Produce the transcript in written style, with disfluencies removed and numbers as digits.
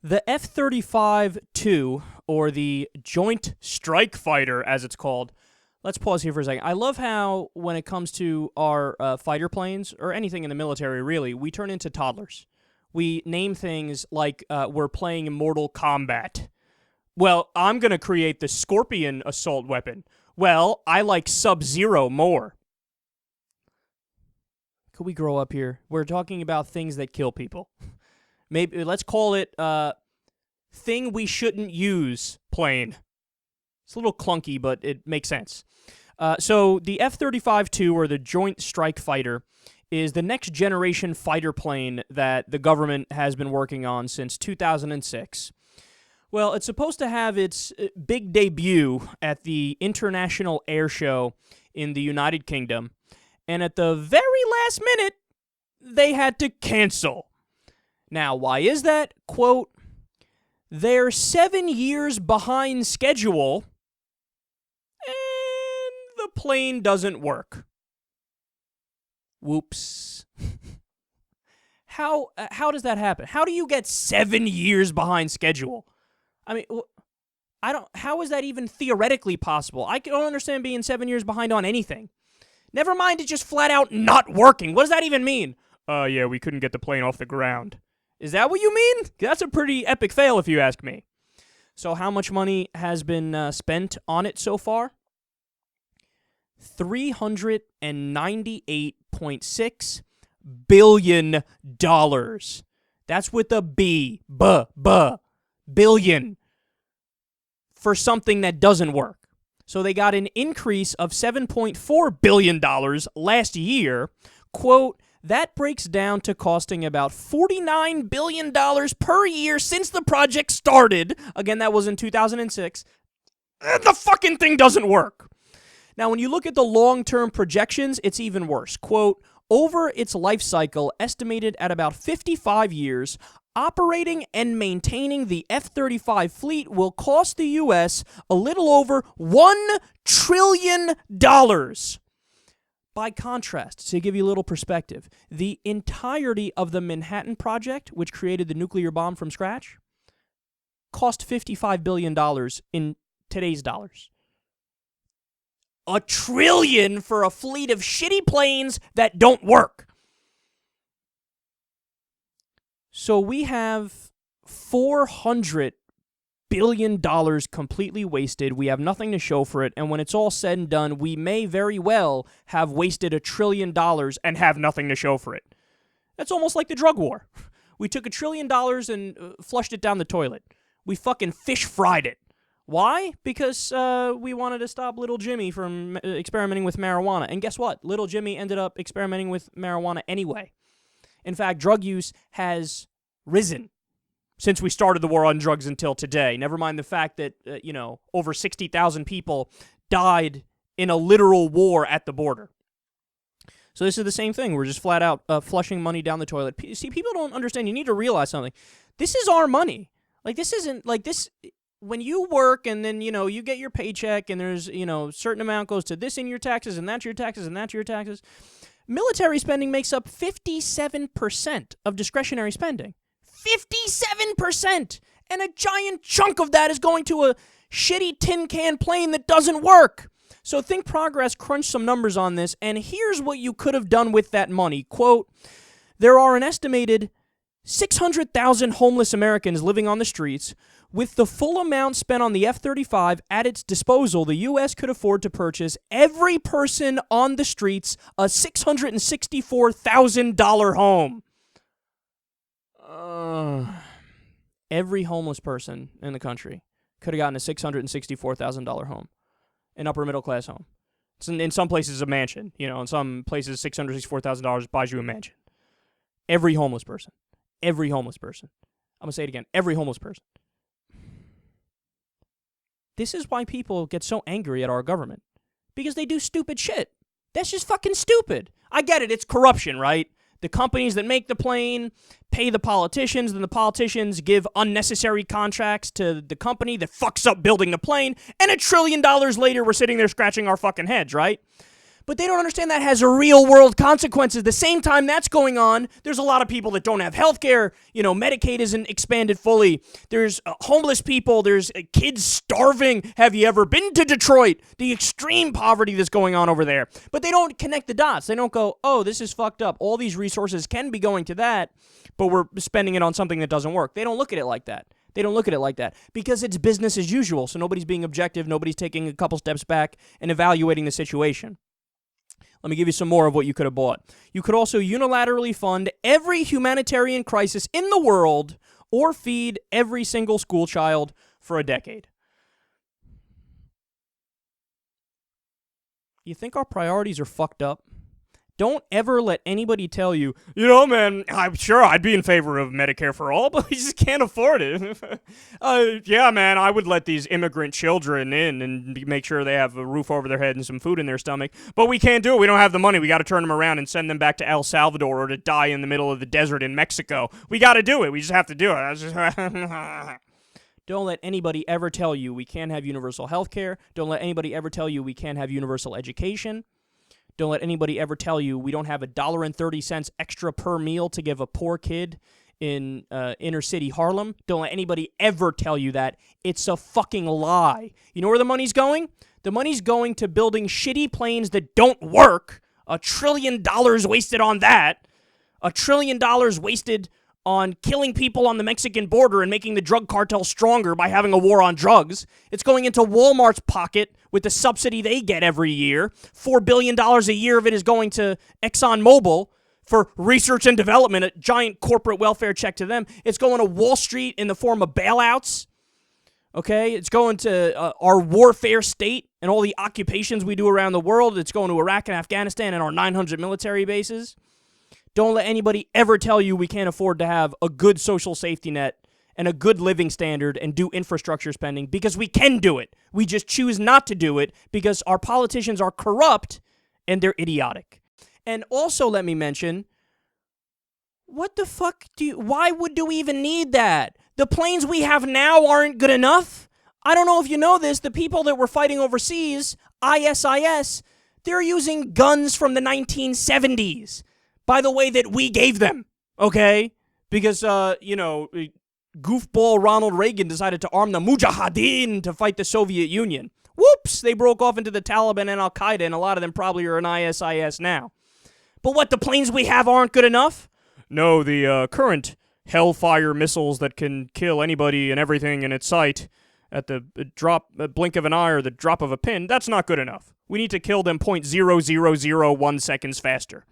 The F-35-2, or the Joint Strike Fighter, as it's called. Let's pause here for a second. I love how, when it comes to our fighter planes, or anything in the military, really, we turn into toddlers. We name things like we're playing Mortal Kombat. Well, I'm going to create the Scorpion assault weapon. Well, I like Sub-Zero more. Could we grow up here? We're talking about things that kill people. Maybe let's call it thing we shouldn't use plane. It's a little clunky, but it makes sense. So the F-35-2, or the Joint Strike Fighter, is the next generation fighter plane that the government has been working on since 2006. Well, it's supposed to have its big debut at the International Airshow in the United Kingdom, and at the very last minute, they had to cancel. Now, why is that? Quote, they're 7 years behind schedule, and the plane doesn't work. Whoops. How does that happen? How do you get 7 years behind schedule? I mean, how is that even theoretically possible? I don't understand being 7 years behind on anything. Never mind, it's just flat out not working. What does that even mean? Yeah, we couldn't get the plane off the ground. Is that what you mean? That's a pretty epic fail if you ask me. So how much money has been spent on it so far? $398.6 billion. That's with a B. Billion. For something that doesn't work. So they got an increase of $7.4 billion last year. Quote, that breaks down to costing about $49 billion per year since the project started. Again, that was in 2006. And the fucking thing doesn't work. Now, when you look at the long-term projections, it's even worse. Quote, over its life cycle, estimated at about 55 years, operating and maintaining the F-35 fleet will cost the U.S. a little over $1 trillion. By contrast, to give you a little perspective, the entirety of the Manhattan Project, which created the nuclear bomb from scratch, cost $55 billion in today's dollars. $1 trillion for a fleet of shitty planes that don't work. So we have $400 billion completely wasted. We have nothing to show for it. And when it's all said and done, we may very well have wasted $1 trillion and have nothing to show for it. That's almost like the drug war. We took $1 trillion and flushed it down the toilet. We fucking fish fried it. Why? Because we wanted to stop little Jimmy from experimenting with marijuana. And guess what? Little Jimmy ended up experimenting with marijuana anyway. In fact, drug use has risen since we started the war on drugs until today. Never mind the fact that, over 60,000 people died in a literal war at the border. So this is the same thing. We're just flat out flushing money down the toilet. See, people don't understand. You need to realize something. This is our money. Like, this isn't, like, this, when you work and then, you get your paycheck and there's, certain amount goes to this in your taxes and that's your taxes and that's your taxes. Military spending makes up 57% of discretionary spending. 57%! And a giant chunk of that is going to a shitty tin can plane that doesn't work. So Think Progress crunched some numbers on this, and here's what you could have done with that money. Quote, there are an estimated 600,000 homeless Americans living on the streets. With the full amount spent on the F-35 at its disposal, the U.S. could afford to purchase every person on the streets a $664,000 home. Every homeless person in the country could have gotten a $664,000 home, an upper middle class home. It's in some places a mansion, in some places $664,000 buys you a mansion. Every homeless person. I'm going to say it again. Every homeless person. This is why people get so angry at our government. Because they do stupid shit. That's just fucking stupid. I get it. It's corruption, right? The companies that make the plane pay the politicians, then the politicians give unnecessary contracts to the company that fucks up building the plane, and $1 trillion later we're sitting there scratching our fucking heads, right? But they don't understand that has real-world consequences. The same time that's going on, there's a lot of people that don't have health care. Medicaid isn't expanded fully. There's homeless people. There's kids starving. Have you ever been to Detroit? The extreme poverty that's going on over there. But they don't connect the dots. They don't go, oh, this is fucked up. All these resources can be going to that, but we're spending it on something that doesn't work. They don't look at it like that. They don't look at it like that because it's business as usual. So nobody's being objective. Nobody's taking a couple steps back and evaluating the situation. Let me give you some more of what you could have bought. You could also unilaterally fund every humanitarian crisis in the world or feed every single school child for a decade. You think our priorities are fucked up? Don't ever let anybody tell you, man, I'm sure I'd be in favor of Medicare for all, but we just can't afford it. Yeah, man, I would let these immigrant children in and make sure they have a roof over their head and some food in their stomach. But we can't do it. We don't have the money. We got to turn them around and send them back to El Salvador or to die in the middle of the desert in Mexico. We got to do it. We just have to do it. Don't let anybody ever tell you we can't have universal health care. Don't let anybody ever tell you we can't have universal education. Don't let anybody ever tell you we don't have $1.30 extra per meal to give a poor kid in inner city Harlem. Don't let anybody ever tell you that. It's a fucking lie. You know where the money's going? The money's going to building shitty planes that don't work. $1 trillion wasted on that. $1 trillion wasted on killing people on the Mexican border and making the drug cartel stronger by having a war on drugs. It's going into Walmart's pocket with the subsidy they get every year. $4 billion a year of it is going to ExxonMobil for research and development, a giant corporate welfare check to them. It's going to Wall Street in the form of bailouts. Okay? It's going to our warfare state and all the occupations we do around the world. It's going to Iraq and Afghanistan and our 900 military bases. Don't let anybody ever tell you we can't afford to have a good social safety net and a good living standard and do infrastructure spending, because we can do it. We just choose not to do it because our politicians are corrupt and they're idiotic. And also let me mention, what the fuck why do we even need that? The planes we have now aren't good enough. I don't know if you know this, the people that were fighting overseas, ISIS, they're using guns from the 1970s. By the way, that we gave them, okay? Because, goofball Ronald Reagan decided to arm the Mujahideen to fight the Soviet Union. Whoops, they broke off into the Taliban and Al-Qaeda, and a lot of them probably are in ISIS now. But what, the planes we have aren't good enough? No, the current Hellfire missiles that can kill anybody and everything in its sight at the blink of an eye or the drop of a pin, that's not good enough. We need to kill them 0.0001 seconds faster.